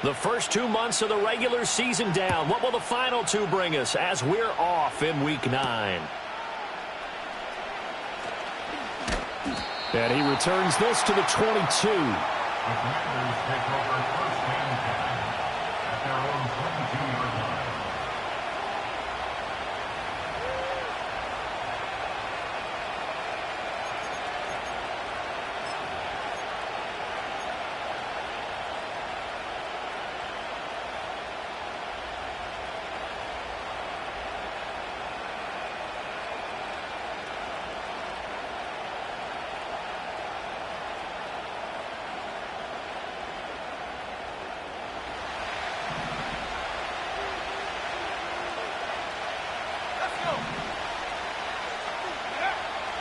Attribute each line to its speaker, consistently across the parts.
Speaker 1: The first 2 months of the regular season down. What will the final two bring us as we're off in Week 9?
Speaker 2: And he returns this to the 22.
Speaker 3: The Commanders take over first and 10 at their own 22-yard line.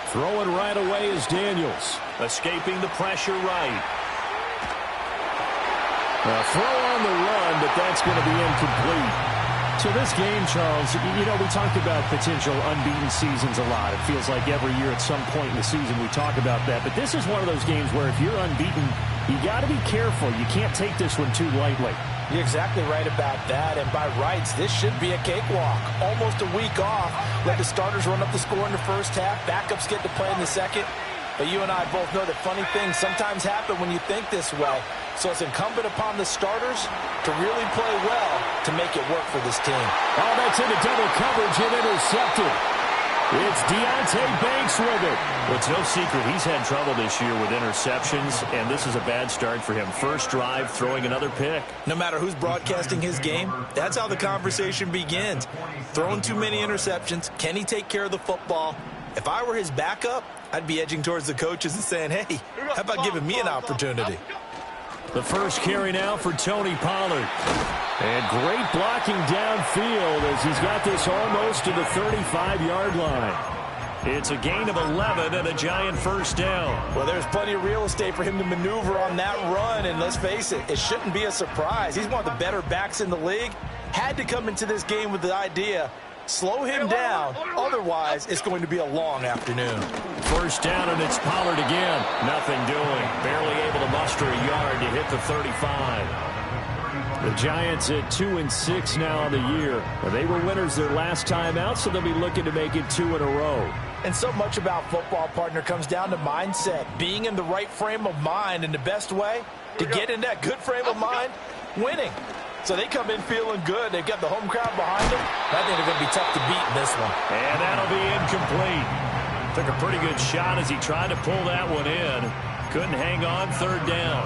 Speaker 2: Throwing right away is Daniels.
Speaker 1: Escaping the pressure right.
Speaker 2: A throw on the run, but that's going to be incomplete.
Speaker 4: So this game, Charles, you know, we talked about potential unbeaten seasons a lot. It feels like every year at some point in the season we talk about that. But this is one of those games where if you're unbeaten, you got to be careful. You can't take this one too lightly.
Speaker 5: You're exactly right about that, and by rights, this should be a cakewalk. Almost a week off. Let the starters run up the score in the first half. Backups get to play in the second. But you and I both know that funny things sometimes happen when you think this way. So it's incumbent upon the starters to really play well to make it work for this team.
Speaker 2: Oh, that's into double coverage and intercepted. It's Deonte Banks with it.
Speaker 1: Well, it's no secret he's had trouble this year with interceptions, and this is a bad start for him. First drive, throwing another pick.
Speaker 5: No matter who's broadcasting his game, that's how the conversation begins. Throwing too many interceptions. Can he take care of the football? If I were his backup, I'd be edging towards the coaches and saying, hey, how about giving me an opportunity?
Speaker 2: The first carry now for Tony Pollard. And great blocking downfield as he's got this almost to the 35-yard line.
Speaker 1: It's a gain of 11 and a giant first down.
Speaker 5: Well, there's plenty of real estate for him to maneuver on that run, and let's face it, it shouldn't be a surprise. He's one of the better backs in the league. Had to come into this game with the idea, slow him down, otherwise it's going to be a long afternoon.
Speaker 1: First down, and it's Pollard again. Nothing doing. Barely able to muster a yard to hit the 35.
Speaker 2: The Giants at 2-6 now on the year. They were winners their last time out, so they'll be looking to make it 2 in a row.
Speaker 5: And so much about football, partner, comes down to mindset. Being in the right frame of mind, and the best way to get in that good frame of mind, winning. So they come in feeling good. They've got the home crowd behind them. I think they're going to be tough to beat in this one.
Speaker 1: And that'll be incomplete. Took a pretty good shot as he tried to pull that one in. Couldn't hang on. Third down.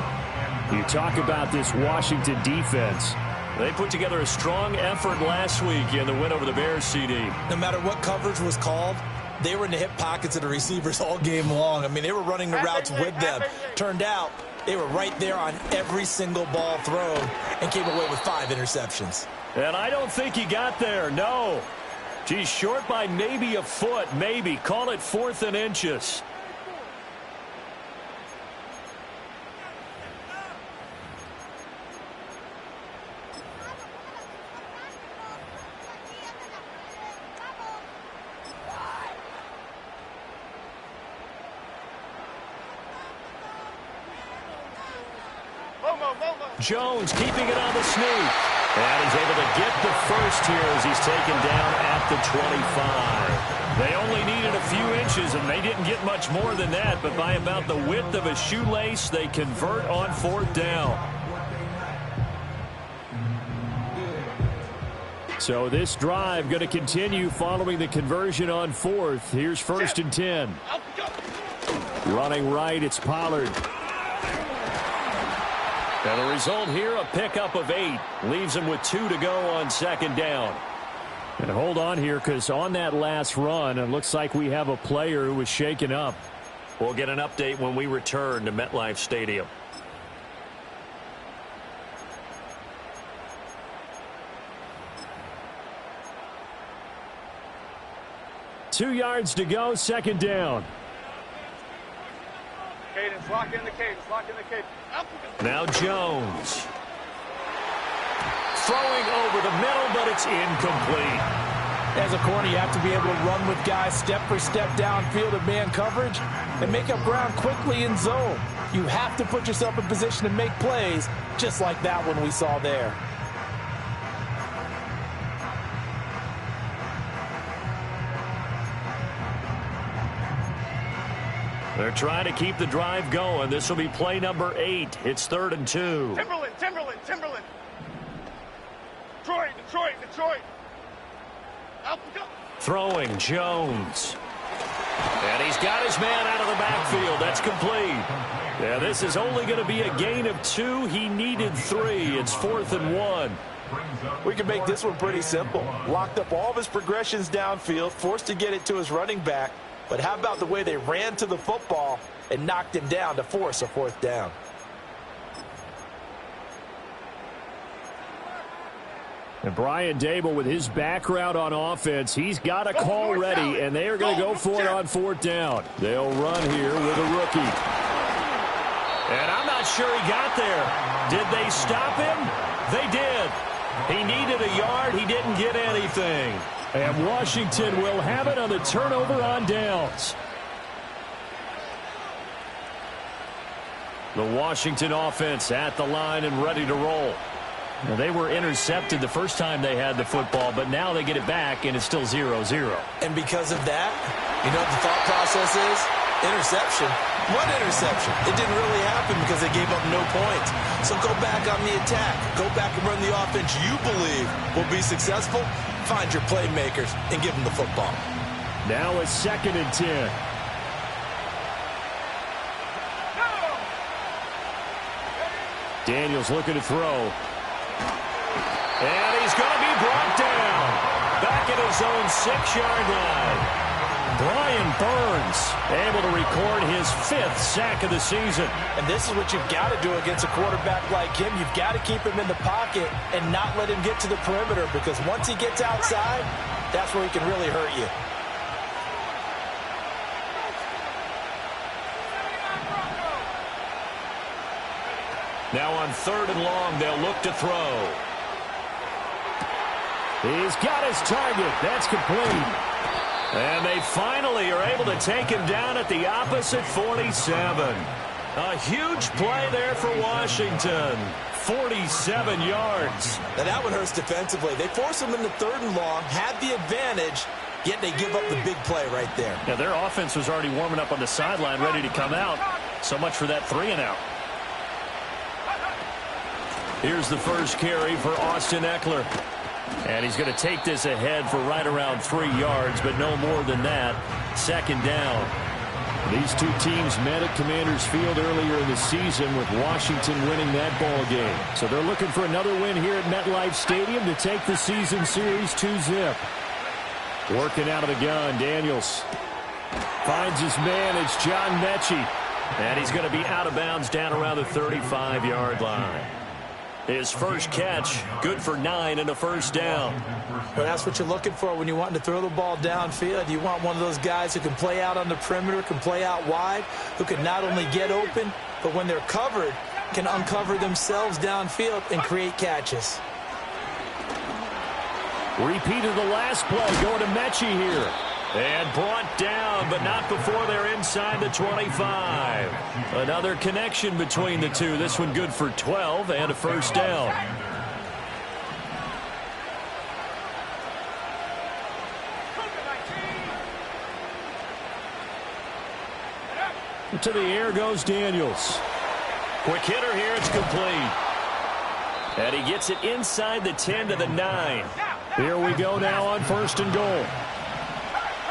Speaker 2: You talk about this Washington defense.
Speaker 1: They put together a strong effort last week in the win over the Bears, CD.
Speaker 5: No matter what coverage was called, they were in the hip pockets of the receivers all game long. I mean, they were running the routes with them. Turned out they were right there on every single ball thrown and came away with 5 interceptions.
Speaker 1: And I don't think he got there, no. He's short by maybe a foot, maybe. Call it 4th and inches. Jones keeping it on the sneak. And he's able to get the first here as he's taken down at the 25. They only needed a few inches, and they didn't get much more than that. But by about the width of a shoelace, they convert on 4th down.
Speaker 2: So this drive going to continue following the conversion on 4th. Here's 1st and 10. Running right, it's Pollard.
Speaker 1: And the result here, a pickup of 8. Leaves him with 2 to go on 2nd down.
Speaker 2: And hold on here, because on that last run, it looks like we have a player who was shaken up.
Speaker 1: We'll get an update when we return to MetLife Stadium.
Speaker 2: Two yards to go, 2nd down.
Speaker 6: Cadence, lock in the cadence, lock in the cadence.
Speaker 1: Now Jones. Throwing over the middle, but it's incomplete.
Speaker 5: As a corner, you have to be able to run with guys step for step downfield in man coverage and make up ground quickly in zone. You have to put yourself in position to make plays, just like that one we saw there.
Speaker 1: They're trying to keep the drive going. This will be play number 8. It's 3rd and 2.
Speaker 6: Timberland. Detroit. Out we go.
Speaker 1: Throwing Jones. And he's got his man out of the backfield. That's complete. Yeah, this is only going to be a gain of 2. He needed 3. It's 4th and 1.
Speaker 5: We can make this one pretty simple. Locked up all of his progressions downfield, forced to get it to his running back. But how about the way they ran to the football and knocked him down to force a 4th down?
Speaker 4: And Brian Daboll, with his background on offense, he's got a call ready, and they are going to go for it on 4th down. They'll run here with a rookie.
Speaker 1: And I'm not sure he got there. Did they stop him? They did. He needed a yard. He didn't get anything.
Speaker 4: And Washington will have it on the turnover on downs.
Speaker 1: The Washington offense at the line and ready to roll.
Speaker 4: Now, they were intercepted the first time they had the football, but now they get it back, and it's still 0-0.
Speaker 5: And because of that, you know what the thought process is? Interception. One interception. It didn't really happen because they gave up no points. So go back on the attack. Go back and run the offense you believe will be successful. Find your playmakers and give them the football.
Speaker 4: Now it's 2nd and 10. Daniels looking to throw.
Speaker 1: And he's going to be brought down. Back at his own 6-yard line. Brian Burns able to record his 5th sack of the season.
Speaker 5: And this is what you've got to do against a quarterback like him. You've got to keep him in the pocket and not let him get to the perimeter, because once he gets outside, that's where he can really hurt you.
Speaker 1: Now on 3rd and long, they'll look to throw.
Speaker 4: He's got his target. That's complete.
Speaker 1: And they finally are able to take him down at the opposite 47. A huge play there for Washington. 47 yards.
Speaker 5: Now that one hurts defensively. They force him into 3rd and long, had the advantage, yet they give up the big play right there.
Speaker 4: Yeah, their offense was already warming up on the sideline, ready to come out. So much for that 3 and out.
Speaker 1: Here's the first carry for Austin Eckler. And he's going to take this ahead for right around 3 yards, but no more than that. 2nd down.
Speaker 4: These two teams met at Commanders Field earlier in the season, with Washington winning that ball game. So they're looking for another win here at MetLife Stadium to take the season series 2-zip. Working out of the gun, Daniels finds his man. It's John Mechie.
Speaker 1: And he's going to be out of bounds down around the 35-yard line. His first catch, good for 9 and a 1st down.
Speaker 5: Well, that's what you're looking for when you want to throw the ball downfield. You want one of those guys who can play out on the perimeter, can play out wide, who can not only get open, but when they're covered, can uncover themselves downfield and create catches.
Speaker 4: Repeat of the last play, going to Mechie here.
Speaker 1: And brought down, but not before they're inside the 25. Another connection between the two. This one good for 12 and a 1st down.
Speaker 4: To the air goes Daniels.
Speaker 1: Quick hitter here. It's complete. And he gets it inside the 10 to the 9.
Speaker 4: Here we go now on 1st and goal.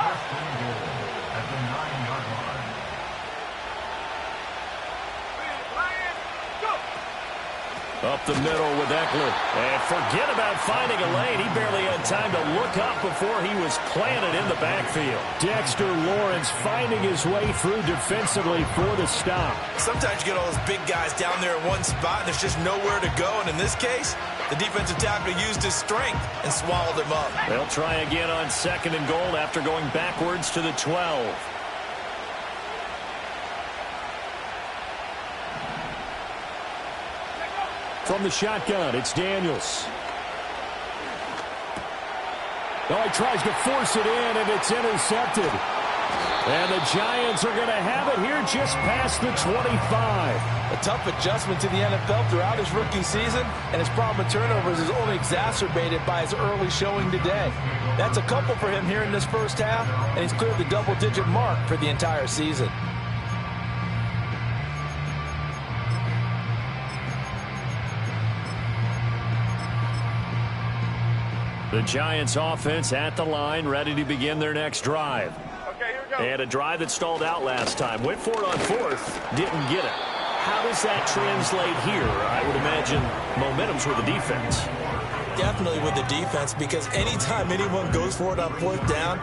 Speaker 3: At the 9-yard line.
Speaker 1: Up the middle with Eckler. And forget about finding a lane. He barely had time to look up before he was planted in the backfield.
Speaker 4: Dexter Lawrence finding his way through defensively for the stop.
Speaker 5: Sometimes you get all those big guys down there in one spot, and there's just nowhere to go. And in this case, the defensive tackle used his strength and swallowed him up.
Speaker 1: They'll try again on 2nd and goal after going backwards to the 12.
Speaker 4: From the shotgun, it's Daniels. Oh, he tries to force it in, and it's intercepted. And the Giants are going to have it here just past the 25.
Speaker 5: A tough adjustment to the NFL throughout his rookie season, and his problem with turnovers is only exacerbated by his early showing today. That's a couple for him here in this first half, and he's cleared the double-digit mark for the entire season.
Speaker 2: The Giants offense at the line, ready to begin their next drive.
Speaker 6: Okay, here we go.
Speaker 2: They had a drive that stalled out last time. Went for it on fourth, didn't get it. How does that translate here? I would imagine momentum's with the defense.
Speaker 5: Definitely with the defense, because anytime anyone goes for it on fourth down,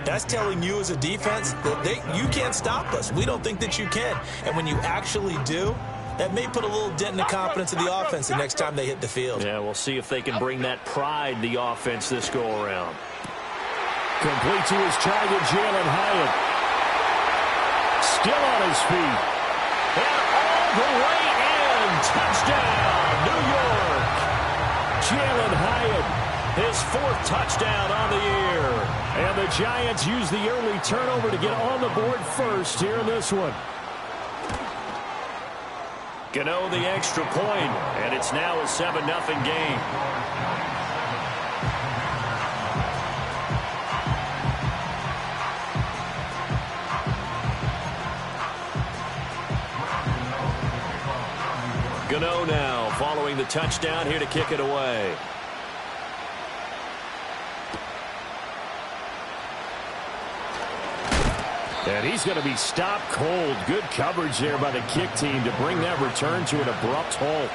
Speaker 5: that's telling you as a defense that you can't stop us. We don't think that you can. And when you actually do, that may put a little dent in the confidence of the offense the next time they hit the field.
Speaker 2: Yeah, we'll see if they can bring that pride, the offense, this go-around.
Speaker 4: Complete to his target, Jalen Hyatt. Still on his feet.
Speaker 2: And all the way in. Touchdown, New York.
Speaker 4: Jalen Hyatt.
Speaker 2: His fourth touchdown on the year.
Speaker 4: And the Giants use the early turnover to get on the board first here in this one.
Speaker 2: Gano the extra point, and it's now a 7-0 game. Gano now following the touchdown here to kick it away.
Speaker 4: And he's going to be stopped cold. Good coverage there by the kick team to bring that return to an abrupt halt.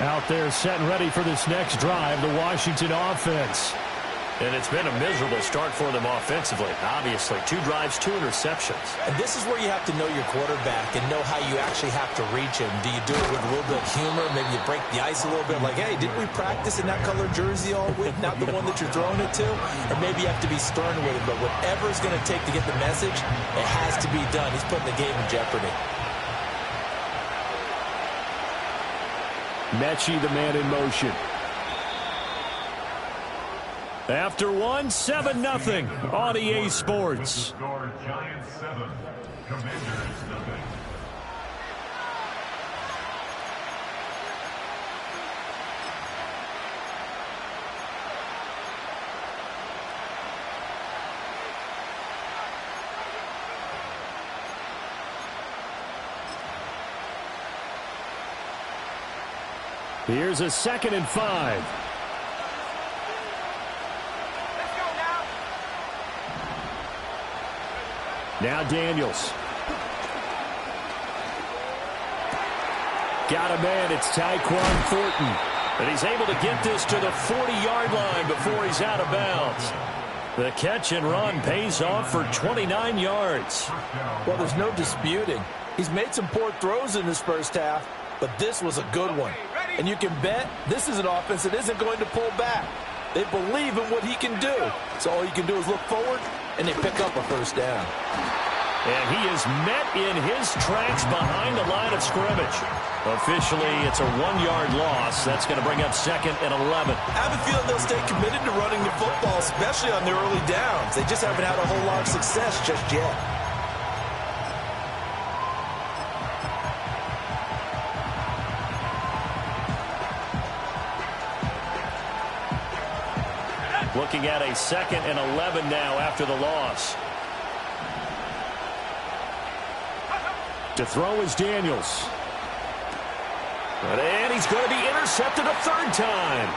Speaker 4: Out there set and ready for this next drive, the Washington offense.
Speaker 2: And it's been a miserable start for them offensively. Obviously, 2 drives, 2 interceptions.
Speaker 5: And this is where you have to know your quarterback and know how you actually have to reach him. Do you do it with a little bit of humor? Maybe you break the ice a little bit like, hey, didn't we practice in that color jersey all week? Not the one that you're throwing it to? Or maybe you have to be stern with it. But whatever it's going to take to get the message, it has to be done. He's putting the game in jeopardy.
Speaker 4: Mechie, the man in motion. After one, 7-0 on EA Sports.
Speaker 3: Score Giants 7, Commanders 0.
Speaker 4: Here's a 2nd and 5. Now Daniels. Got a man. It's Tyquan Thornton.
Speaker 2: And he's able to get this to the 40-yard line before he's out of bounds. The catch and run pays off for 29 yards.
Speaker 5: Well, there's no disputing. He's made some poor throws in this first half, but this was a good one. And you can bet this is an offense that isn't going to pull back. They believe in what he can do. So all you can do is look forward, and they pick up a first down.
Speaker 2: And he is met in his tracks behind the line of scrimmage. Officially, it's a 1-yard loss. That's going to bring up 2nd and 11.
Speaker 5: I have a feeling they'll stay committed to running the football, especially on their early downs. They just haven't had a whole lot of success just yet.
Speaker 2: Looking at a 2nd and 11 now after the loss.
Speaker 4: To throw is Daniels.
Speaker 2: And he's going to be intercepted a 3rd time.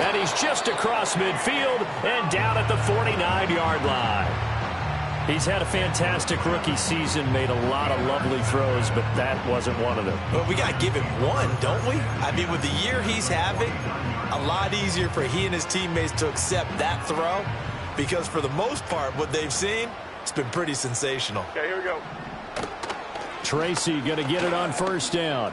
Speaker 2: And he's just across midfield and down at the 49-yard line.
Speaker 4: He's had a fantastic rookie season, made a lot of lovely throws, but that wasn't one of them.
Speaker 5: Well, we got to give him one, don't we? I mean, with the year he's having, a lot easier for he and his teammates to accept that throw, because for the most part, what they've seen, it's been pretty sensational.
Speaker 6: Okay, here we go.
Speaker 4: Tracy going to get it on 1st down.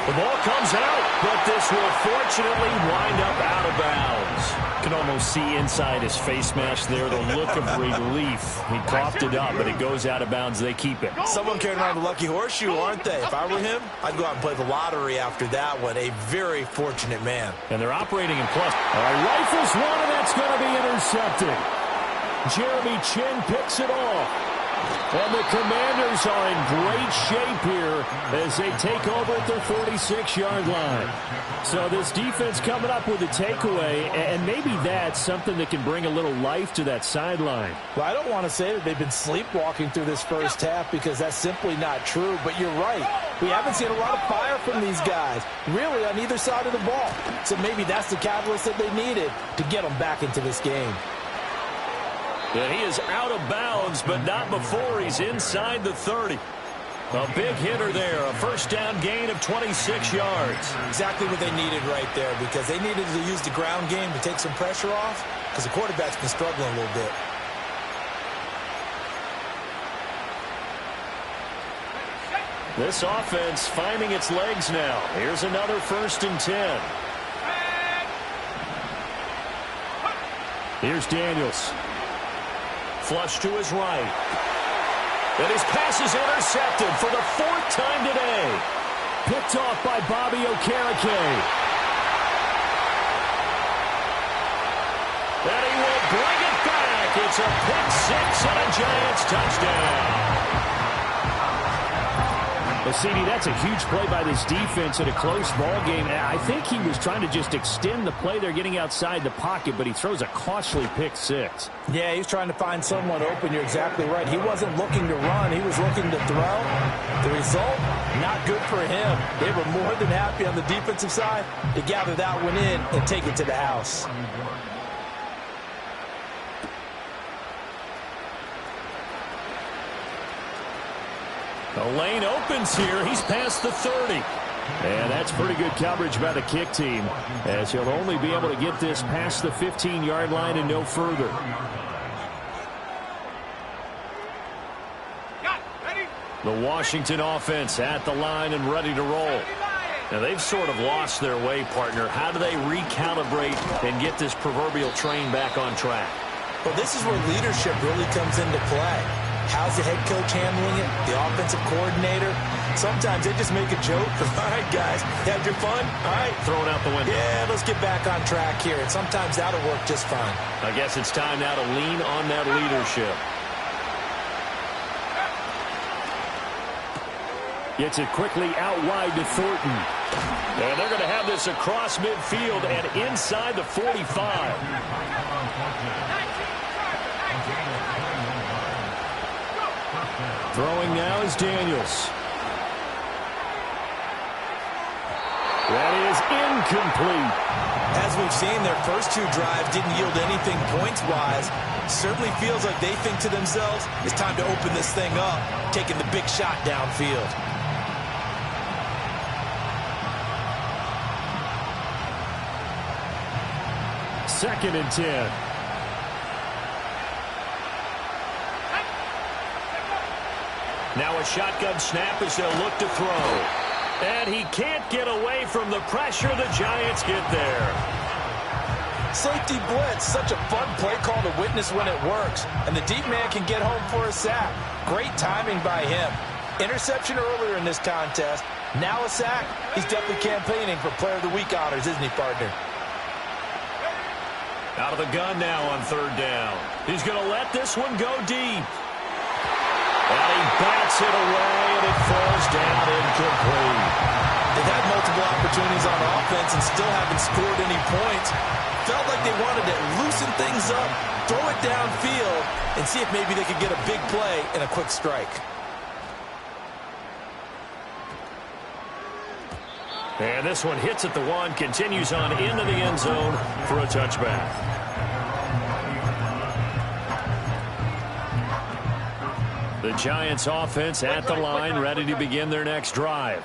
Speaker 1: The ball comes out, but this will fortunately wind up out of bounds.
Speaker 4: You can almost see inside his face mask there the look of relief. He coughed it up, but it goes out of bounds. They keep it.
Speaker 5: Someone carrying around the lucky horseshoe, aren't they? If I were him, I'd go out and play the lottery after that one. A very fortunate man.
Speaker 4: And they're operating in plus. Rifles one, and that's going to be intercepted. Jeremy Chinn picks it off. And the Commanders are in great shape here as they take over at their 46-yard line. So this defense coming up with a takeaway, and maybe that's something that can bring a little life to that sideline.
Speaker 5: Well, I don't want to say that they've been sleepwalking through this first half because that's simply not true, but you're right. We haven't seen a lot of fire from these guys, really, on either side of the ball. So maybe that's the catalyst that they needed to get them back into this game.
Speaker 1: And he is out of bounds, but not before he's inside the 30. A big hitter there, a first down gain of 26 yards.
Speaker 5: Exactly what they needed right there, because they needed to use the ground game to take some pressure off, because the quarterback's been struggling a little bit.
Speaker 1: This offense finding its legs now. Here's another 1st and 10.
Speaker 4: Here's Daniels.
Speaker 1: Flush to his right. And his pass is intercepted for the 4th time today.
Speaker 4: Picked off by Bobby Okereke.
Speaker 1: And he will bring it back. It's a pick six and a Giants touchdown.
Speaker 4: Well, CD, that's a huge play by this defense in a close ball game. I think he was trying to just extend the play. They're getting outside the pocket, but he throws a costly pick six.
Speaker 5: Yeah, he's trying to find someone open. You're exactly right. He wasn't looking to run. He was looking to throw. The result, not good for him. They were more than happy on the defensive side to gather that one in and take it to the house.
Speaker 1: The lane opens here. He's past the 30.
Speaker 4: And that's pretty good coverage by the kick team, as he'll only be able to get this past the 15-yard line and no further.
Speaker 1: The Washington offense at the line and ready to roll. Now, they've sort of lost their way, partner. How do they recalibrate and get this proverbial train back on track?
Speaker 5: Well, this is where leadership really comes into play. How's the head coach handling it? The offensive coordinator? Sometimes they just make a joke. All right, guys, had your fun? All right.
Speaker 1: Throw it out the window.
Speaker 5: Yeah, let's get back on track here. And sometimes that'll work just fine.
Speaker 1: I guess it's time now to lean on that leadership.
Speaker 4: Gets it quickly out wide to Thornton.
Speaker 1: And they're going to have this across midfield and inside the 45.
Speaker 4: Throwing now is Daniels. That is incomplete.
Speaker 5: As we've seen, their first two drives didn't yield anything points-wise. Certainly feels like they think to themselves, it's time to open this thing up, taking the big shot downfield.
Speaker 4: Second and 10.
Speaker 1: Now a shotgun snap as they'll look to throw. And he can't get away from the pressure. The Giants get there.
Speaker 5: Safety blitz, such a fun play call to witness when it works. And the deep man can get home for a sack. Great timing by him. Interception earlier in this contest. Now a sack. He's definitely campaigning for Player of the Week honors, isn't he, partner?
Speaker 1: Out of the gun now on third down. He's going to let this one go deep. And he bats it away, and it falls down incomplete.
Speaker 5: They've had multiple opportunities on offense and still haven't scored any points. Felt like they wanted to loosen things up, throw it downfield, and see if maybe they could get a big play and a quick strike.
Speaker 1: And this one hits at the one, continues on into the end zone for a touchback. The Giants offense at the line, ready to begin their next drive.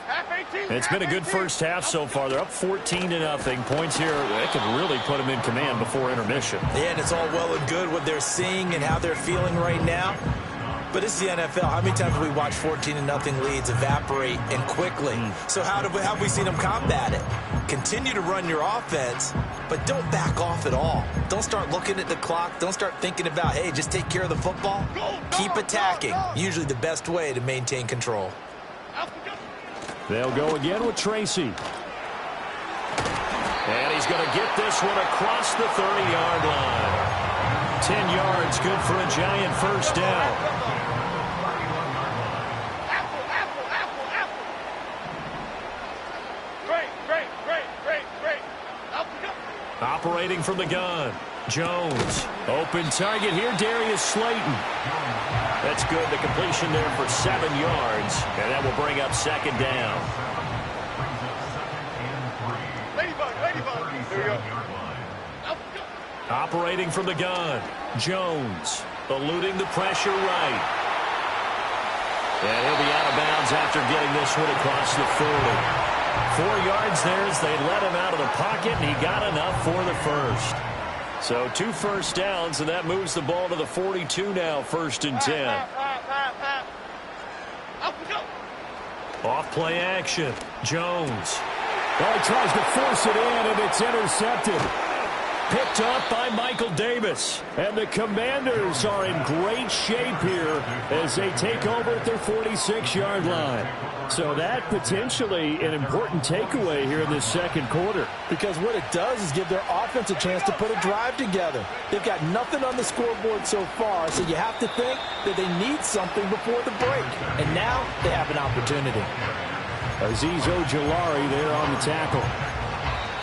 Speaker 1: It's been a good first half so far. They're up 14-0. Points here, they could really put them in command before intermission.
Speaker 5: Yeah, and it's all well and good what they're seeing and how they're feeling right now. But it's the NFL. How many times have we watched 14-0 leads evaporate and quickly? So how have we seen them combat it? Continue to run your offense, but don't back off at all. Don't start looking at the clock. Don't start thinking about, hey, just take care of the football. Keep attacking. Usually the best way to maintain control.
Speaker 4: They'll go again with Tracy.
Speaker 1: And he's going to get this one across the 30-yard line. 10 yards, good for a Giant first down. Operating from the gun. Jones. Open target here, Darius Slayton. That's good. The completion there for 7 yards. And that will bring up second down.
Speaker 6: Ladybug. Here we go.
Speaker 1: Operating from the gun. Jones. Eluding the pressure right. And he'll be out of bounds after getting this one across the 40. 4 yards there as they let him out of the pocket, and he got enough for the first. So 2 first downs, and that moves the ball to the 42 now, 1st and 10. Off play action. Jones.
Speaker 4: Oh, he tries to force it in, and it's intercepted. Picked up by Michael Davis. And the Commanders are in great shape here as they take over at their 46-yard line. So that potentially an important takeaway here in this second quarter.
Speaker 5: Because what it does is give their offense a chance to put a drive together. They've got nothing on the scoreboard so far, so you have to think that they need something before the break. And now they have an opportunity.
Speaker 4: Azeez Ojulari there on the tackle.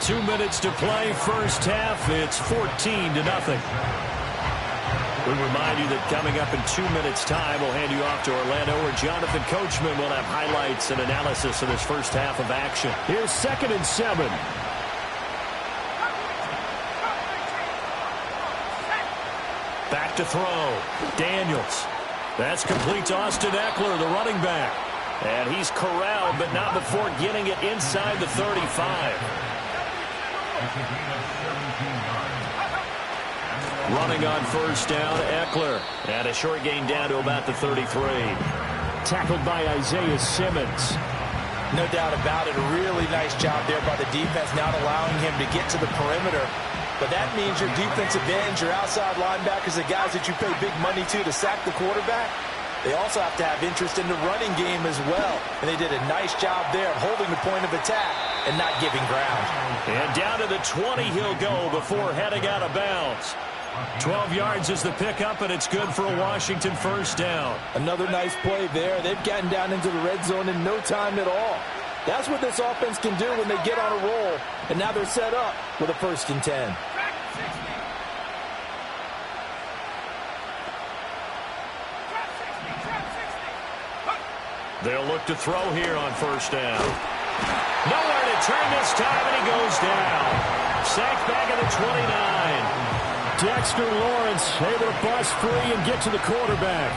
Speaker 1: 2 minutes to play, first half. It's 14-0. We remind you that coming up in 2 minutes' time, we'll hand you off to Orlando, where Jonathan Coachman will have highlights and analysis of this first half of action.
Speaker 4: Here's 2nd and 7.
Speaker 1: Back to throw. Daniels. That's complete to Austin Eckler, the running back. And he's corralled, but not before getting it inside the 35. Running on first down, Eckler. And a short gain down to about the 33.
Speaker 4: Tackled by Isaiah Simmons.
Speaker 5: No doubt about it. A really nice job there by the defense, not allowing him to get to the perimeter. But that means your defensive ends, your outside linebackers, the guys that you pay big money to sack the quarterback, they also have to have interest in the running game as well. And they did a nice job there of holding the point of attack and not giving ground.
Speaker 1: And down to the 20 he'll go before heading out of bounds. 12 yards is the pickup, and it's good for a Washington first down.
Speaker 5: Another nice play there. They've gotten down into the red zone in no time at all. That's what this offense can do when they get on a roll. And now they're set up with a 1st and 10.
Speaker 1: They'll look to throw here on first down. Nowhere to turn this time, and he goes down. Sacked back at the 29.
Speaker 4: Dexter Lawrence able to bust free and get to the quarterback.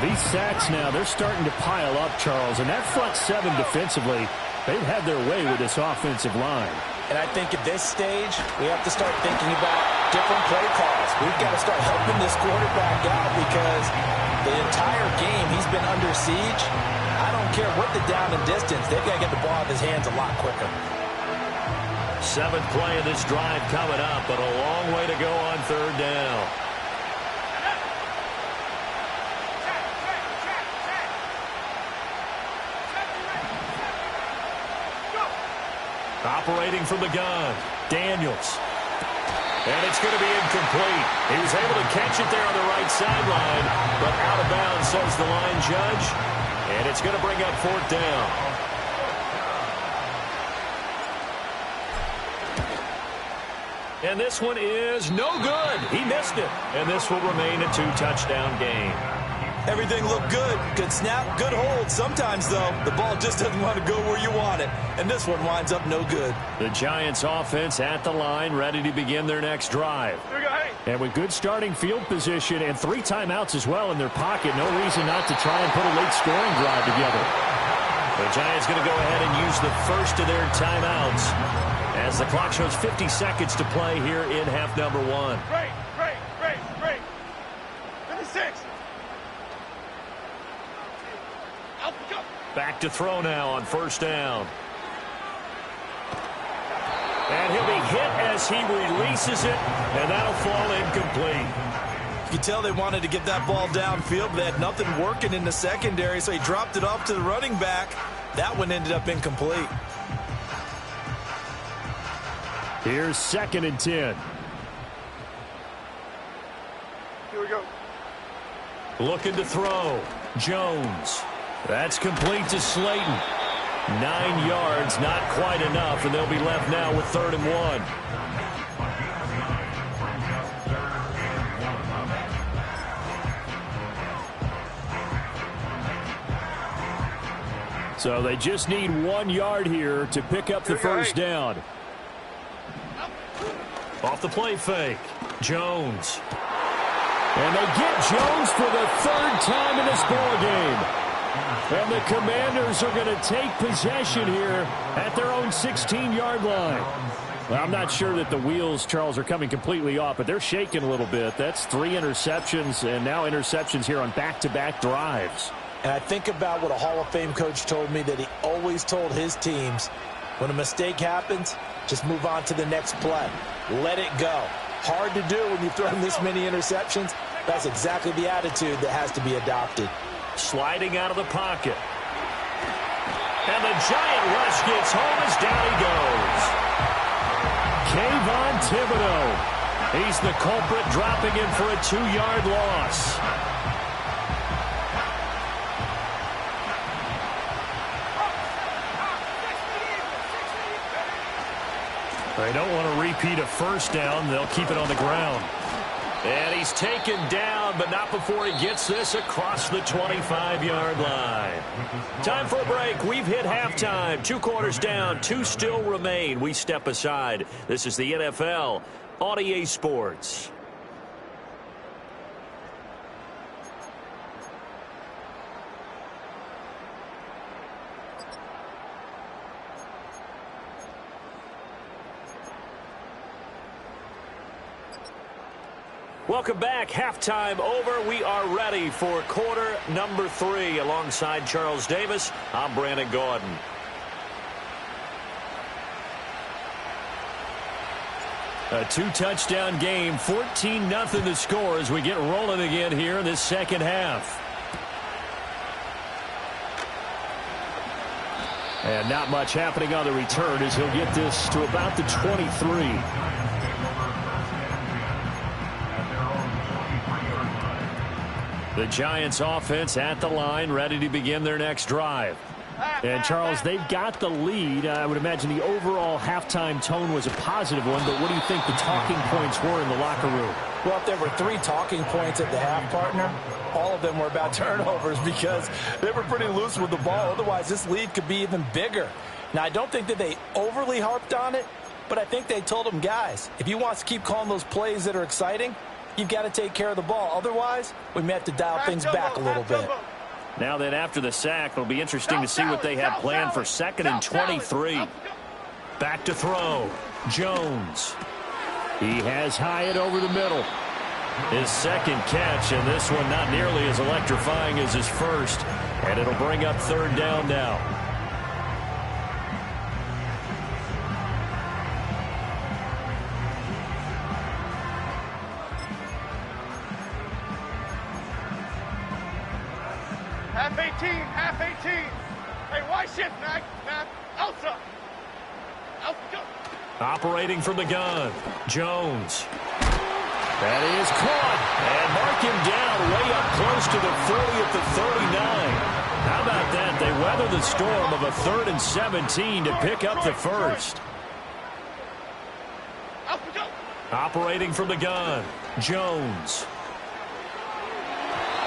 Speaker 4: These sacks now, they're starting to pile up, Charles. And that front 7 defensively, they've had their way with this offensive line.
Speaker 5: And I think at this stage, we have to start thinking about different play calls. We've got to start helping this quarterback out because the entire game he's been under siege. I don't care what the down and distance. They've got to get the ball out of his hands a lot quicker.
Speaker 1: 7th play of this drive coming up, but a long way to go on 3rd down. Operating from the gun, Daniels. And it's going to be incomplete. He was able to catch it there on the right sideline, but out of bounds, says the line judge. And it's going to bring up 4th down. And this one is no good. He missed it. And this will remain a 2-touchdown game.
Speaker 5: Everything looked good. Good snap, good hold. Sometimes, though, the ball just doesn't want to go where you want it. And this one winds up no good.
Speaker 1: The Giants offense at the line, ready to begin their next drive.
Speaker 6: Here we go, hey.
Speaker 4: And with good starting field position and 3 timeouts as well in their pocket, no reason not to try and put a late scoring drive together.
Speaker 1: The Giants going to go ahead and use the first of their timeouts as the clock shows 50 seconds to play here in half number 1.
Speaker 6: Great. 56.
Speaker 1: Back to throw now on first down. And he'll be hit as he releases it, and that'll fall incomplete.
Speaker 5: You can tell they wanted to get that ball downfield, but they had nothing working in the secondary, so he dropped it off to the running back. That one ended up incomplete.
Speaker 4: Here's 2nd and 10.
Speaker 6: Here we go.
Speaker 1: Looking to throw. Jones. That's complete to Slayton. 9 yards, not quite enough, and they'll be left now with 3rd and 1.
Speaker 4: So they just need 1 yard here to pick up the first down.
Speaker 1: Off the play fake. Jones.
Speaker 4: And they get Jones for the 3rd time in this ball game. And the Commanders are going to take possession here at their own 16-yard line. Well, I'm not sure that the wheels, Charles, are coming completely off, but they're shaking a little bit. That's 3 interceptions, and now interceptions here on back-to-back drives.
Speaker 5: And I think about what a Hall of Fame coach told me, that he always told his teams, when a mistake happens, just move on to the next play. Let it go. Hard to do when you throw this many interceptions. That's exactly the attitude that has to be adopted.
Speaker 1: Sliding out of the pocket. And the giant rush gets home as down he goes.
Speaker 4: Kayvon Thibodeaux.
Speaker 1: He's the culprit, dropping him for a 2-yard loss. They don't want to repeat a first down. They'll keep it on the ground. And he's taken down, but not before he gets this across the 25-yard line. Time for a break. We've hit halftime. 2 quarters down, 2 still remain. We step aside. This is the NFL on EA Sports. Welcome back. Halftime over. We are ready for quarter number 3. Alongside Charles Davis, I'm Brandon Gaudin. A 2-touchdown game, 14-0 the score as we get rolling again here in this second half.
Speaker 4: And not much happening on the return as he'll get this to about the 23.
Speaker 1: The Giants offense at the line, ready to begin their next drive.
Speaker 4: And, Charles, they've got the lead. I would imagine the overall halftime tone was a positive one, but what do you think the talking points were in the locker room?
Speaker 5: Well, if there were 3 talking points at the half, partner, all of them were about turnovers because they were pretty loose with the ball. Otherwise, this lead could be even bigger. Now, I don't think that they overly harped on it, but I think they told them, guys, if you want to keep calling those plays that are exciting, you've got to take care of the ball. Otherwise, we may have to dial things back a little bit.
Speaker 1: Now then, after the sack, it'll be interesting to see what they have planned for 2nd and 23. Back to throw. Jones.
Speaker 4: He has Hyatt over the middle.
Speaker 1: His 2nd catch, and this one not nearly as electrifying as his first. And it'll bring up 3rd down now.
Speaker 6: Half 18, half 18. Hey, why shift, Mac? Mac, outside. Out, go.
Speaker 1: Operating from the gun, Jones. That is caught. And mark him down way up close to the 40 at the 39. How about that? They weather the storm of a 3rd and 17 to pick up the first.
Speaker 6: Out, go.
Speaker 1: Operating from the gun, Jones.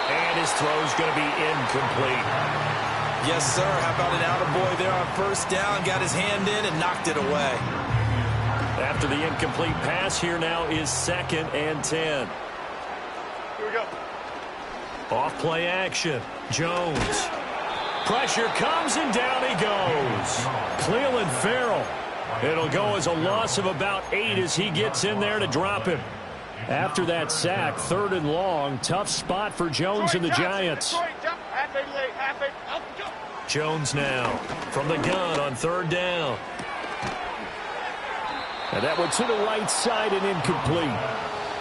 Speaker 1: And his throw's going to be incomplete.
Speaker 5: Yes, sir. How about an attaboy there on first down? Got his hand in and knocked it away.
Speaker 1: After the incomplete pass, here now is 2nd and 10.
Speaker 6: Here we go.
Speaker 1: Off play action. Jones. Pressure comes and down he goes. Clelin Ferrell. It'll go as a loss of about 8 as he gets in there to drop him. After that sack, 3rd and long, tough spot for Jones and the Giants. Jones now from the gun on 3rd down.
Speaker 4: And that one to the right side and incomplete.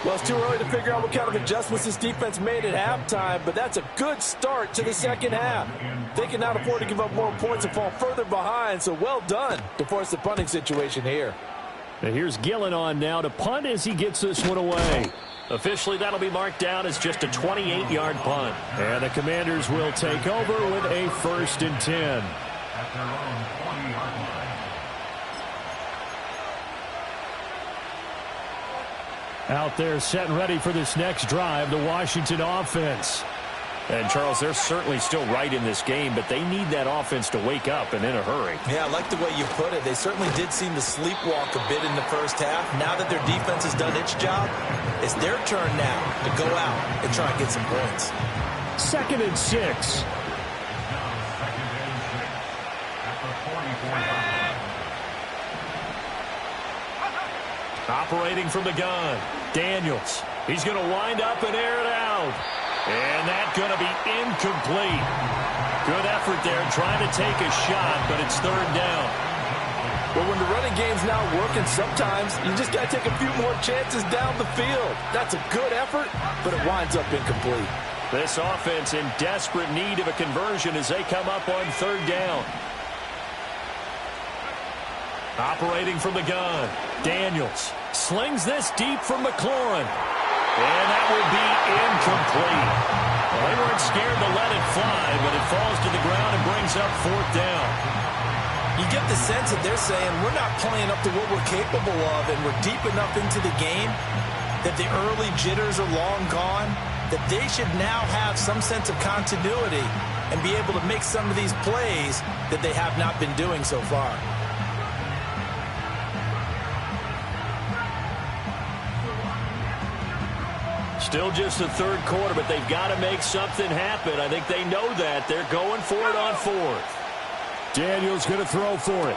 Speaker 5: Well, it's too early to figure out what kind of adjustments this defense made at halftime, but that's a good start to the second half. They can not afford to give up more points and fall further behind, so well done to force the punting situation here.
Speaker 4: And here's Gillen on now to punt as he gets this one away.
Speaker 1: Officially, that'll be marked down as just a 28-yard punt.
Speaker 4: And the Commanders will take over with a 1st and 10.
Speaker 3: At their own 20-yard line.
Speaker 4: Out there set and ready for this next drive, the Washington offense.
Speaker 1: And, Charles, they're certainly still right in this game, but they need that offense to wake up and in a hurry.
Speaker 5: Yeah, I like the way you put it. They certainly did seem to sleepwalk a bit in the first half. Now that their defense has done its job, it's their turn now to go out and try and get some points.
Speaker 4: 2nd and 6.
Speaker 3: It's now 2nd and 6 at the 44-yard line.
Speaker 1: Operating from the gun, Daniels. He's going to wind up and air it out. And that's going to be incomplete. Good effort there trying to take a shot, but it's 3rd down.
Speaker 5: Well, when the running game's not working, sometimes you just got to take a few more chances down the field. That's a good effort, but it winds up incomplete.
Speaker 1: This offense in desperate need of a conversion as they come up on 3rd down. Operating from the gun, Daniels slings this deep from McLaurin. And that will be incomplete. Well, they weren't scared to let it fly, but it falls to the ground and brings up 4th down.
Speaker 5: You get the sense that they're saying we're not playing up to what we're capable of, and we're deep enough into the game that the early jitters are long gone, that they should now have some sense of continuity and be able to make some of these plays that they have not been doing so far.
Speaker 1: Still just the 3rd quarter, but they've got to make something happen. I think they know that. They're going for it on 4th.
Speaker 4: Daniels going to throw for it.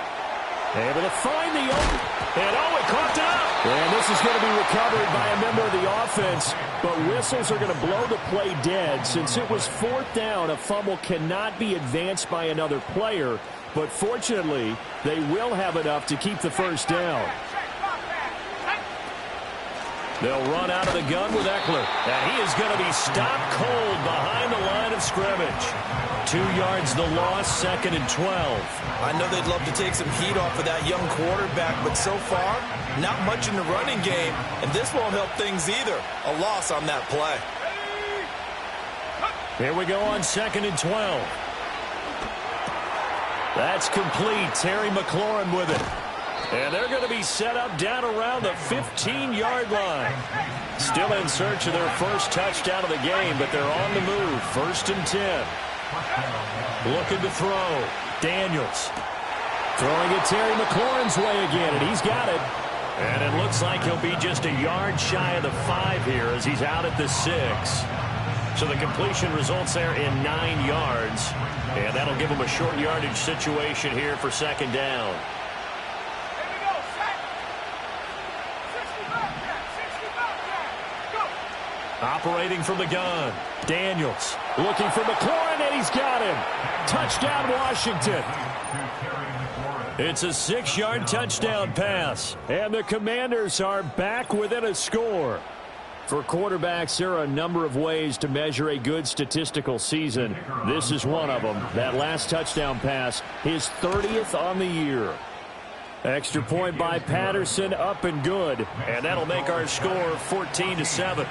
Speaker 4: Able to find the open.
Speaker 1: And it coughed it up.
Speaker 4: And this is going to be recovered by a member of the offense, but whistles are going to blow the play dead. Since it was 4th down, a fumble cannot be advanced by another player, but fortunately, they will have enough to keep the 1st down.
Speaker 1: They'll run out of the gun with Eckler. And he is going to be stopped cold behind the line of scrimmage. 2 yards the loss, 2nd and 12.
Speaker 5: I know they'd love to take some heat off of that young quarterback, but so far, not much in the running game, and this won't help things either. A loss on that play.
Speaker 1: Here we go on 2nd and 12. That's complete. Terry McLaurin with it. And they're going to be set up down around the 15-yard line. Still in search of their first touchdown of the game, but they're on the move. 1st and 10. Looking to throw. Daniels.
Speaker 4: Throwing it Terry McLaurin's way again, and he's got it.
Speaker 1: And it looks like he'll be just a yard shy of the 5 here as he's out at the 6. So the completion results there in 9 yards. And that'll give him a short yardage situation here for 2nd down. Operating from the gun, Daniels looking for McLaurin, and he's got him. Touchdown, Washington. It's a 6-yard touchdown pass.
Speaker 4: And the Commanders are back within a score. For quarterbacks, there are a number of ways to measure a good statistical season. This is one of them. That last touchdown pass, his 30th on the year. Extra point by Patterson, up and good.
Speaker 1: And that'll make our score 14-7.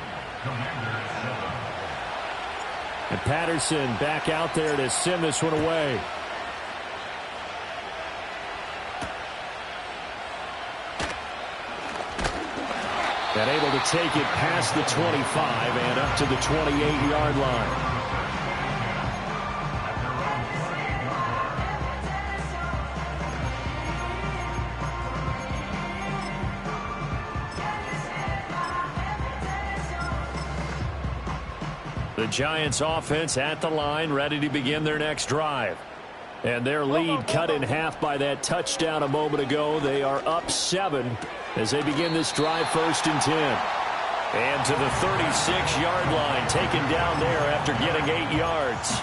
Speaker 4: And Patterson back out there to send this one away. And able to take it past the 25 and up to the 28-yard line.
Speaker 1: The Giants offense at the line, ready to begin their next drive.
Speaker 4: And their lead cut in half by that touchdown a moment ago. They are up 7 as they begin this drive, 1st and 10.
Speaker 1: And to the 36-yard line, taken down there after getting 8 yards.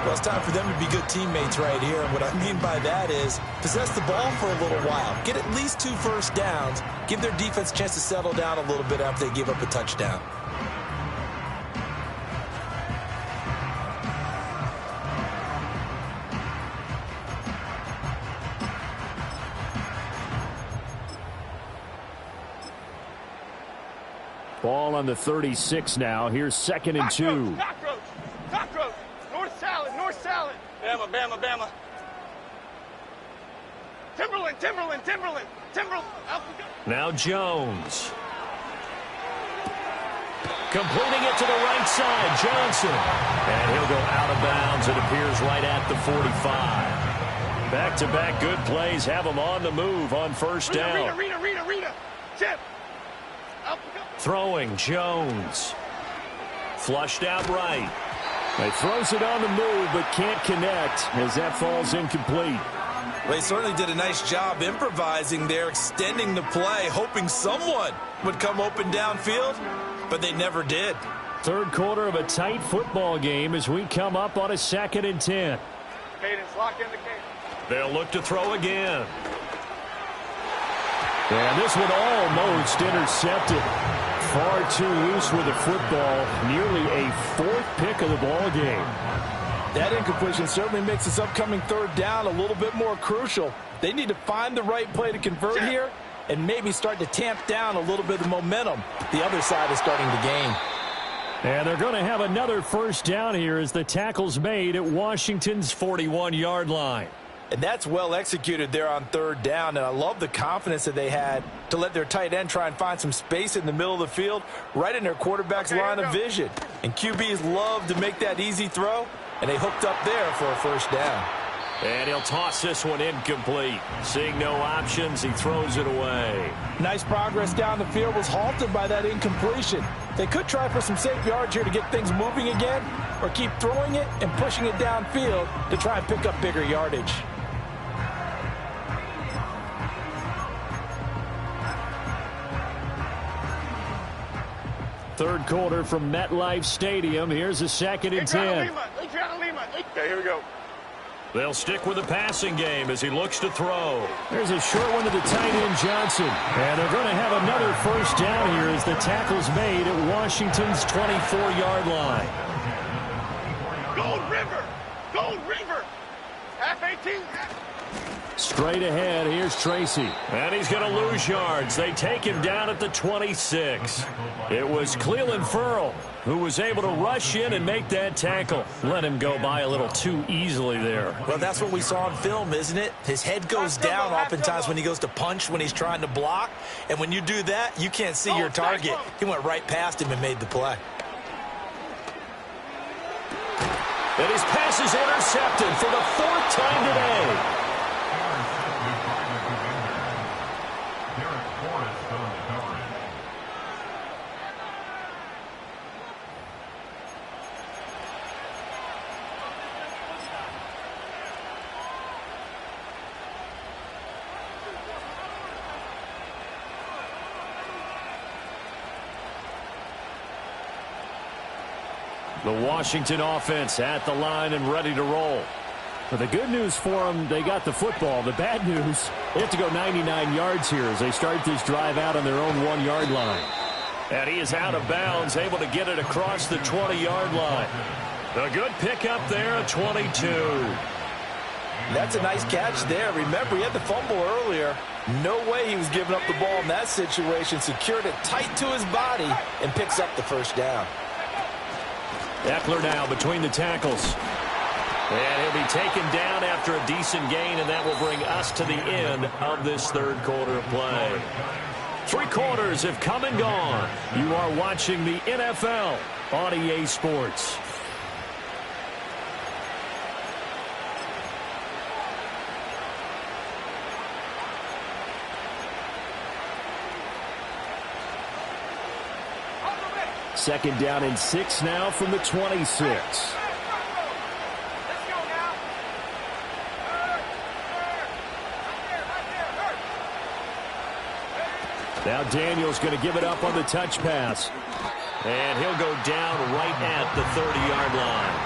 Speaker 5: Well, it's time for them to be good teammates right here. And what I mean by that is possess the ball for a little while. Get at least 2 first downs. Give their defense a chance to settle down a little bit after they give up a touchdown.
Speaker 4: Ball on the 36 now. Here's 2nd and 2.
Speaker 6: Cockroach. North salad. Bama. Timberland.
Speaker 1: Now Jones. Completing it to the right side, Johnson. And he'll go out of bounds, it appears, right at the 45. Back-to-back good plays have him on the move on first down.
Speaker 6: Rita. Chip.
Speaker 1: Throwing, Jones. Flushed out right.
Speaker 4: He throws it on the move, but can't connect as that falls incomplete.
Speaker 5: They certainly did a nice job improvising there, extending the play, hoping someone would come open downfield, but they never did.
Speaker 4: Third quarter of a tight football game as we come up on a 2nd and 10.
Speaker 6: Cadence, lock in the cadence.
Speaker 1: They'll look to throw again.
Speaker 4: And this one almost intercepted. Far too loose with the football. Nearly a 4th pick of the ball game.
Speaker 5: That incompletion certainly makes this upcoming 3rd down a little bit more crucial. They need to find the right play to convert here and maybe start to tamp down a little bit of the momentum the other side is starting to gain.
Speaker 4: And they're going to have another first down here as the tackle's made at Washington's 41-yard line.
Speaker 5: And that's well executed there on 3rd down. And I love the confidence that they had to let their tight end try and find some space in the middle of the field, right in their quarterback's line of vision. And QBs love to make that easy throw, and they hooked up there for a first down.
Speaker 1: And he'll toss this one incomplete. Seeing no options, he throws it away.
Speaker 5: Nice progress down the field was halted by that incompletion. They could try for some safe yards here to get things moving again, or keep throwing it and pushing it downfield to try and pick up bigger yardage.
Speaker 4: Third quarter from MetLife Stadium. Here's a 2nd and 10.
Speaker 6: Okay, here we go.
Speaker 1: They'll stick with the passing game as he looks to throw.
Speaker 4: There's a short one to the tight end, Johnson. And they're going to have another first down here as the tackle's made at Washington's 24-yard line.
Speaker 6: Gold River. Half 18.
Speaker 4: Straight ahead, here's Tracy.
Speaker 1: And he's going to lose yards. They take him down at the 26. It was Clelin Ferrell who was able to rush in and make that tackle. Let him go by a little too easily there.
Speaker 5: Well, that's what we saw on film, isn't it? His head goes down oftentimes when he goes to punch, when he's trying to block. And when you do that, you can't see your target. He went right past him and made the play.
Speaker 1: And his pass is intercepted for the 4th time today.
Speaker 4: The Washington offense at the line and ready to roll. But the good news for them, they got the football. The bad news, they have to go 99 yards here as they start this drive out on their own 1-yard line.
Speaker 1: And he is out of bounds, able to get it across the 20-yard line. A good pickup there at 22.
Speaker 5: That's a nice catch there. Remember, he had the fumble earlier. No way he was giving up the ball in that situation. Secured it tight to his body and picks up the first down.
Speaker 1: Eckler now between the tackles. And he'll be taken down after a decent gain, and that will bring us to the end of this third quarter of play. 3 quarters have come and gone. You are watching the NFL on EA Sports.
Speaker 4: Second down and 6 now from the 26. Now Daniel's going to give it up on the touch pass.
Speaker 1: And he'll go down right at the 30-yard line.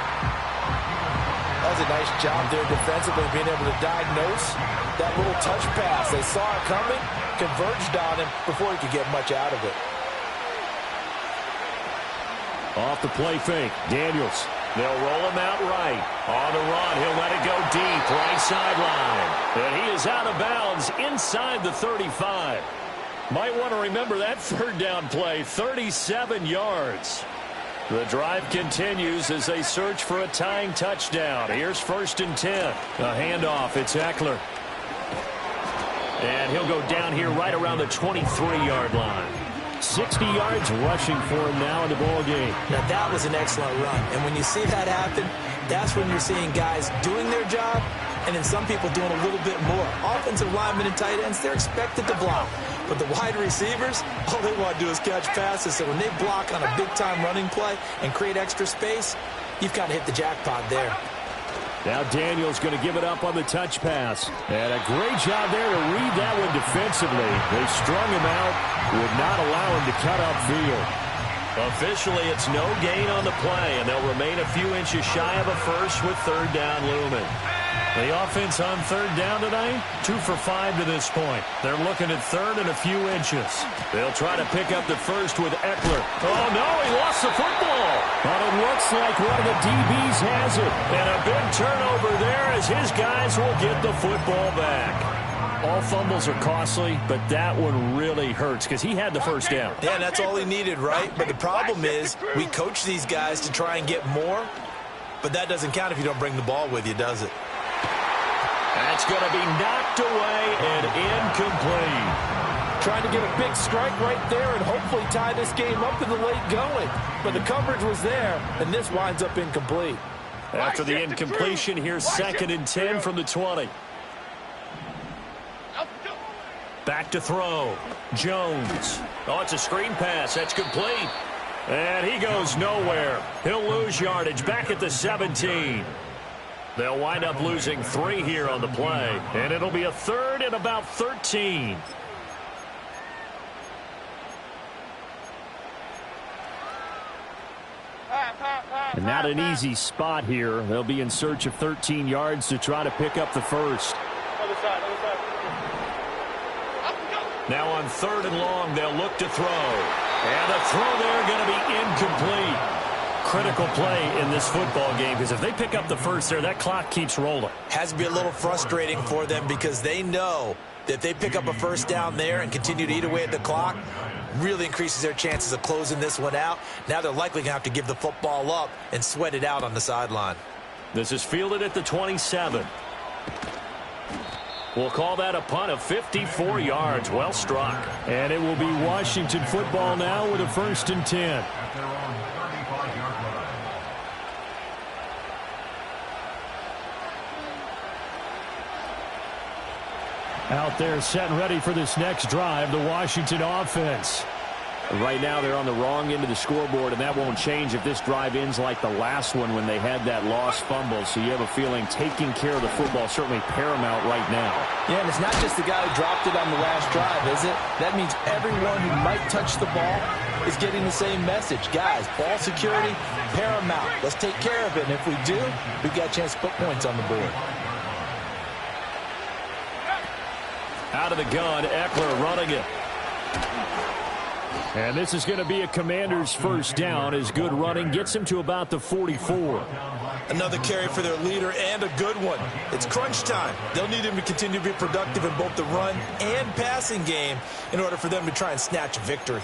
Speaker 5: does a nice job there defensively, being able to diagnose that little touch pass. They saw it coming, converged on him before he could get much out of it.
Speaker 2: Off the play fake, Daniels.
Speaker 1: They'll roll him out right. On the run, he'll let it go deep, right sideline. And he is out of bounds inside the 35. Might want to remember that third down play, 37 yards. The drive continues as they search for a tying touchdown. Here's 1st and 10. A handoff, it's Eckler. And he'll go down here right around the 23-yard line.
Speaker 2: 60 yards rushing for him now in the ball game.
Speaker 5: Now that was an excellent run. And when you see that happen, that's when you're seeing guys doing their job and then some people doing a little bit more. Offensive linemen and tight ends, they're expected to block. But the wide receivers, all they want to do is catch passes. So when they block on a big-time running play and create extra space, you've got to hit the jackpot there.
Speaker 2: Now Daniels going to give it up on the touch pass. And a great job there to read that one defensively. They strung him out, would not allow him to cut upfield.
Speaker 1: Officially, it's no gain on the play, and they'll remain a few inches shy of a first with 3rd down looming.
Speaker 4: The offense on 3rd down tonight, 2 for 5 to this point. They're looking at 3rd and a few inches.
Speaker 1: They'll try to pick up the first with Eckler. Oh, no, he lost the football.
Speaker 2: But it looks like one of the DBs has it.
Speaker 1: And a big turnover there as his guys will get the football back.
Speaker 4: All fumbles are costly, but that one really hurts because he had the first down.
Speaker 5: Yeah, and that's all he needed, right? But the problem is we coach these guys to try and get more, but that doesn't count if you don't bring the ball with you, does it?
Speaker 1: That's going to be knocked away and incomplete.
Speaker 5: Trying to get a big strike right there and hopefully tie this game up in the late going. But the coverage was there, and this winds up incomplete.
Speaker 1: After the incompletion, here's 2nd and 10 from the 20. Back to throw. Jones. Oh, it's a screen pass. That's complete. And he goes nowhere. He'll lose yardage back at the 17. They'll wind up losing 3 here on the play. And it'll be a 3rd and about 13.
Speaker 2: And not an easy spot here. They'll be in search of 13 yards to try to pick up the first.
Speaker 1: Now on 3rd and long, they'll look to throw. And the throw there going to be incomplete. Critical play in this football game because if they pick up the first there, that clock keeps rolling.
Speaker 5: Has to be a little frustrating for them because they know that if they pick up a first down there and continue to eat away at the clock, really increases their chances of closing this one out. Now they're likely going to have to give the football up and sweat it out on the sideline.
Speaker 1: This is fielded at the 27. We'll call that a punt of 54 yards. Well struck.
Speaker 2: And it will be Washington football now with a 1st and 10. Out there set and ready for this next drive, the Washington offense.
Speaker 4: Right now they're on the wrong end of the scoreboard, and that won't change if this drive ends like the last one when they had that lost fumble. So you have a feeling taking care of the football is certainly paramount right now.
Speaker 5: Yeah, and it's not just the guy who dropped it on the last drive, is it? That means everyone who might touch the ball is getting the same message. Guys, ball security, paramount. Let's take care of it, and if we do, we've got a chance to put points on the board.
Speaker 1: Out of the gun, Eckler running it.
Speaker 2: And this is going to be a Commander's first down as good running gets him to about the 44.
Speaker 5: Another carry for their leader and a good one. It's crunch time. They'll need him to continue to be productive in both the run and passing game in order for them to try and snatch a victory.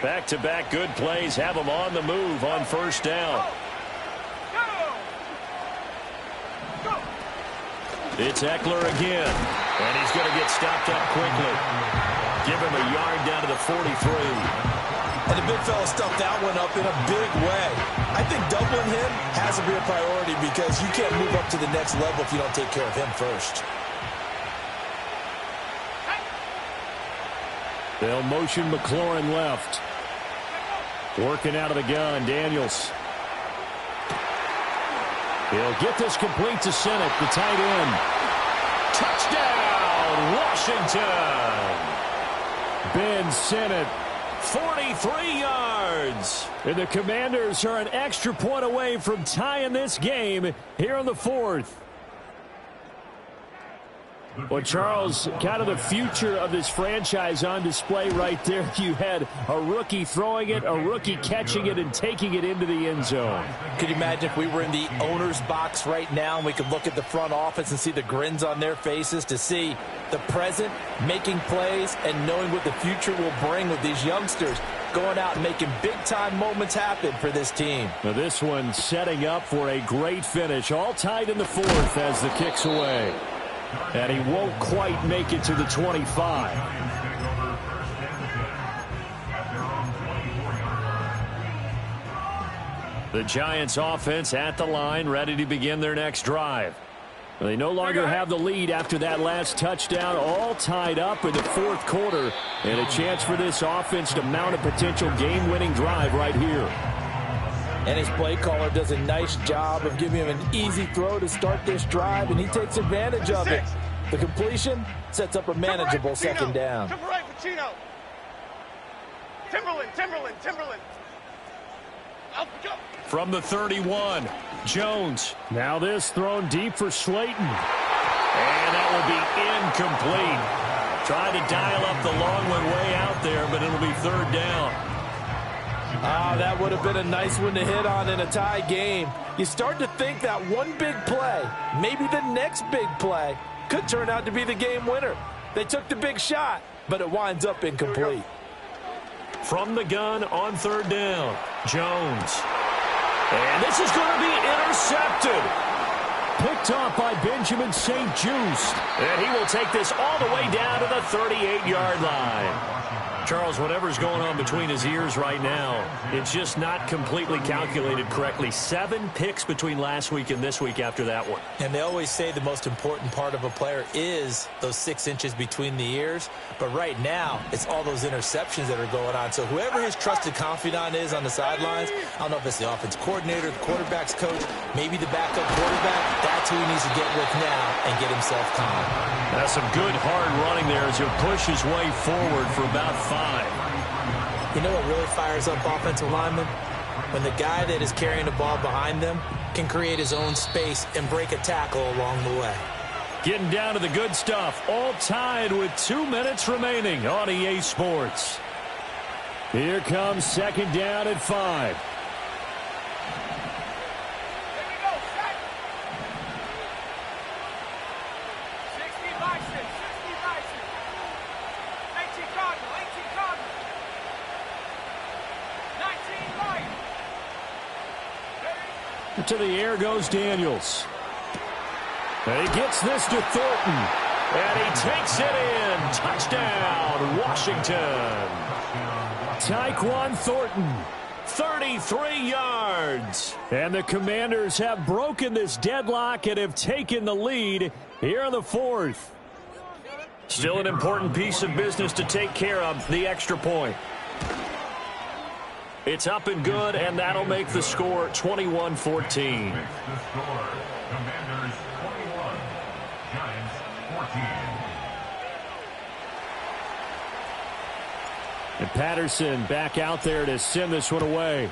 Speaker 1: Back-to-back good plays have them on the move on 1st down. It's Eckler again, and he's going to get stopped up quickly. Give him a yard down to the 43.
Speaker 5: And the big fella stuffed that one up in a big way. I think doubling him has to be a priority because you can't move up to the next level if you don't take care of him first.
Speaker 2: They'll motion McLaurin left. Working out of the gun, Daniels. He'll get this complete to Sennett, the tight end.
Speaker 1: Touchdown, Washington!
Speaker 2: Ben Sennett 43 yards.
Speaker 4: And the Commanders are an extra point away from tying this game here in the fourth. Well, Charles, kind of the future of this franchise on display right there. You had a rookie throwing it, a rookie catching it, and taking it into the end zone.
Speaker 5: Could you imagine if we were in the owner's box right now and we could look at the front office and see the grins on their faces, to see the present making plays and knowing what the future will bring with these youngsters going out and making big-time moments happen for this team.
Speaker 4: Now this one setting up for a great finish. All tied in the fourth as the kick's away. And he won't quite make it to the 25.
Speaker 1: The Giants offense at the line, ready to begin their next drive.
Speaker 4: They no longer have the lead after that last touchdown, all tied up in the fourth quarter. And a chance for this offense to mount a potential game-winning drive right here.
Speaker 5: And his play caller does a nice job of giving him an easy throw to start this drive, and he takes advantage of it. The completion sets up a manageable second down.
Speaker 6: Jump right, Pacino. Timberland. Out, go.
Speaker 1: From the 31, Jones.
Speaker 4: Now this thrown deep for Slayton.
Speaker 1: And that will be incomplete. Tried to dial up the long one way out there, but it'll be third down.
Speaker 5: That would have been a nice one to hit on in a tie game. You start to think that one big play, maybe the next big play, could turn out to be the game winner. They took the big shot, but it winds up incomplete.
Speaker 1: From the gun on third down, Jones. And this is going to be intercepted.
Speaker 4: Picked off by Benjamin St-Juste.
Speaker 1: And he will take this all the way down to the 38-yard line. Charles, whatever's going on between his ears right now, it's just not completely calculated correctly. 7 picks between last week and this week after that one.
Speaker 5: And they always say the most important part of a player is those 6 inches between the ears. But right now, it's all those interceptions that are going on. So whoever his trusted confidant is on the sidelines, I don't know if it's the offense coordinator, the quarterback's coach, maybe the backup quarterback, that's who he needs to get with now and get himself calm.
Speaker 1: That's some good hard running there as he'll push his way forward for about 5.
Speaker 5: You know what really fires up offensive linemen? When the guy that is carrying the ball behind them can create his own space and break a tackle along the way.
Speaker 4: Getting down to the good stuff. All tied with 2 minutes remaining on EA Sports. Here comes second down at 5. To the air goes Daniels. And he gets this to Thornton. And he takes it in. Touchdown, Washington. Tyquan Thornton, 33 yards. And the Commanders have broken this deadlock and have taken the lead here in the fourth.
Speaker 1: Still an important piece of business to take care of, the extra point. It's up and good, and that'll make the score 21-14.
Speaker 3: The score, Commanders 21, Giants 14.
Speaker 4: And Patterson back out there to send this one away.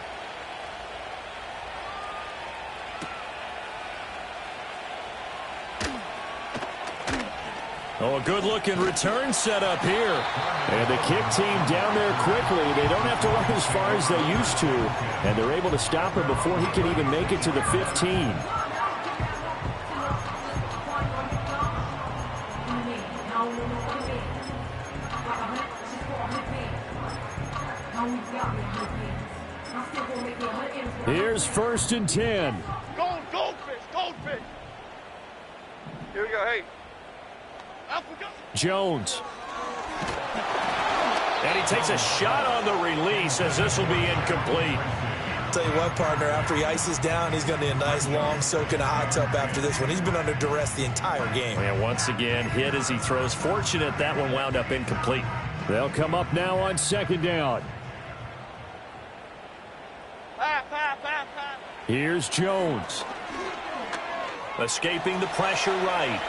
Speaker 1: Oh, a good-looking return setup here.
Speaker 4: And the kick team down there quickly. They don't have to run as far as they used to. And they're able to stop him before he can even make it to the 15. Here's first and 10.
Speaker 6: Goldfish. Here we go, hey.
Speaker 4: Jones.
Speaker 1: And he takes a shot on the release as this will be incomplete.
Speaker 5: Tell you what, partner, after he ices down, he's going to need a nice long soak in a hot tub after this one. He's been under duress the entire game.
Speaker 1: And once again, hit as he throws. Fortunate that one wound up incomplete.
Speaker 4: They'll come up now on second down. Here's Jones.
Speaker 1: Escaping the pressure right.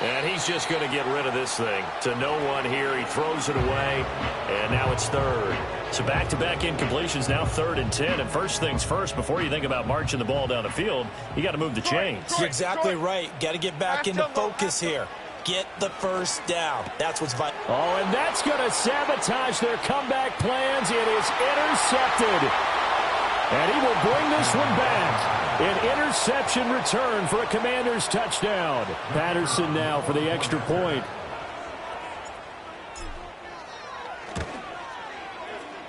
Speaker 1: And he's just going to get rid of this thing to no one here. He throws it away, and now it's third. So back-to-back incompletions, now 3rd and 10. And first things first, before you think about marching the ball down the field, you got to move the chains.
Speaker 5: You're exactly right. Got to get back into focus here. Get the first down. That's what's vital.
Speaker 4: Oh, and that's going to sabotage their comeback plans. It is intercepted. And he will bring this one back. An interception return for a Commanders touchdown. Patterson now for the extra point.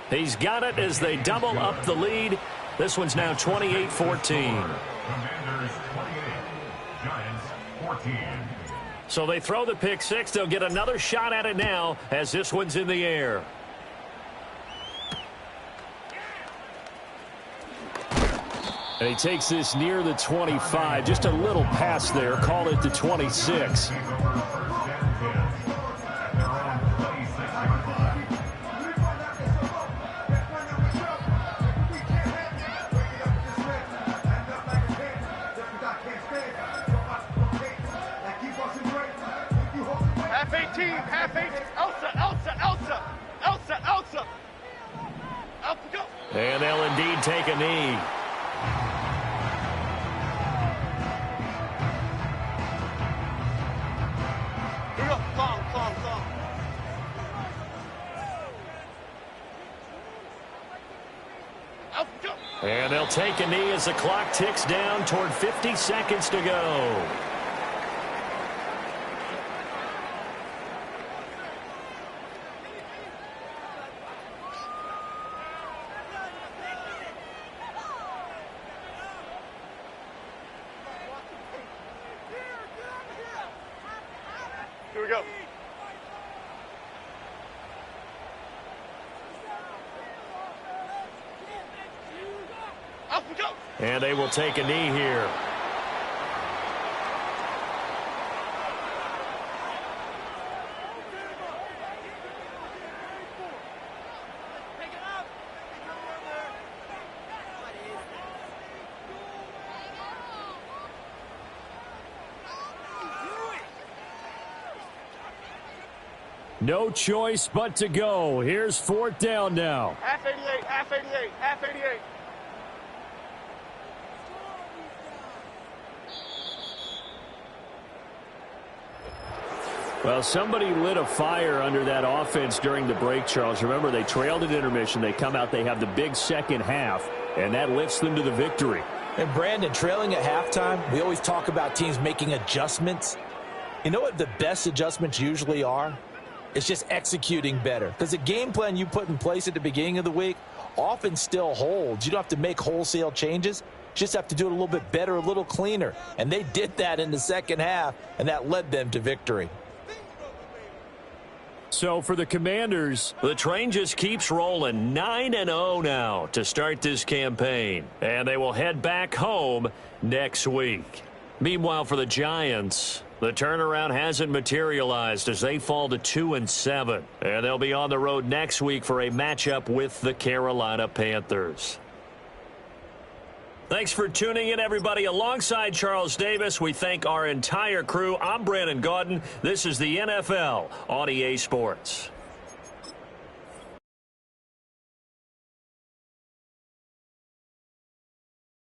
Speaker 1: He's got it as they double up the lead. This one's now 28-14.
Speaker 3: Commanders 28, Giants 14.
Speaker 1: So they throw the pick six. They'll get another shot at it now as this one's in the air.
Speaker 4: And he takes this near the 25. Just a little pass there. Call it the 26.
Speaker 6: Half 18, half 18. Elsa. Go.
Speaker 1: And they'll indeed take a knee.
Speaker 6: Here we go. Calm. Elsa, go.
Speaker 1: And they'll take a knee as the clock ticks down toward 50 seconds to go.
Speaker 6: Here we go. Elsa, go.
Speaker 1: And they will take a knee here.
Speaker 4: No choice but to go. Here's 4th down now.
Speaker 6: Half 88.
Speaker 4: Well, somebody lit a fire under that offense during the break, Charles. Remember, they trailed at intermission. They come out, they have the big second half, and that lifts them to the victory.
Speaker 5: And Brandon, trailing at halftime, we always talk about teams making adjustments. You know what the best adjustments usually are? It's just executing better. Because the game plan you put in place at the beginning of the week often still holds. You don't have to make wholesale changes. You just have to do it a little bit better, a little cleaner. And they did that in the second half, and that led them to victory.
Speaker 4: So for the Commanders,
Speaker 1: the train just keeps rolling. 9-0 now to start this campaign. And they will head back home next week. Meanwhile, for the Giants, the turnaround hasn't materialized as they fall to 2-7. And they'll be on the road next week for a matchup with the Carolina Panthers. Thanks for tuning in, everybody. Alongside Charles Davis, we thank our entire crew. I'm Brandon Gaudin. This is the NFL on EA Sports.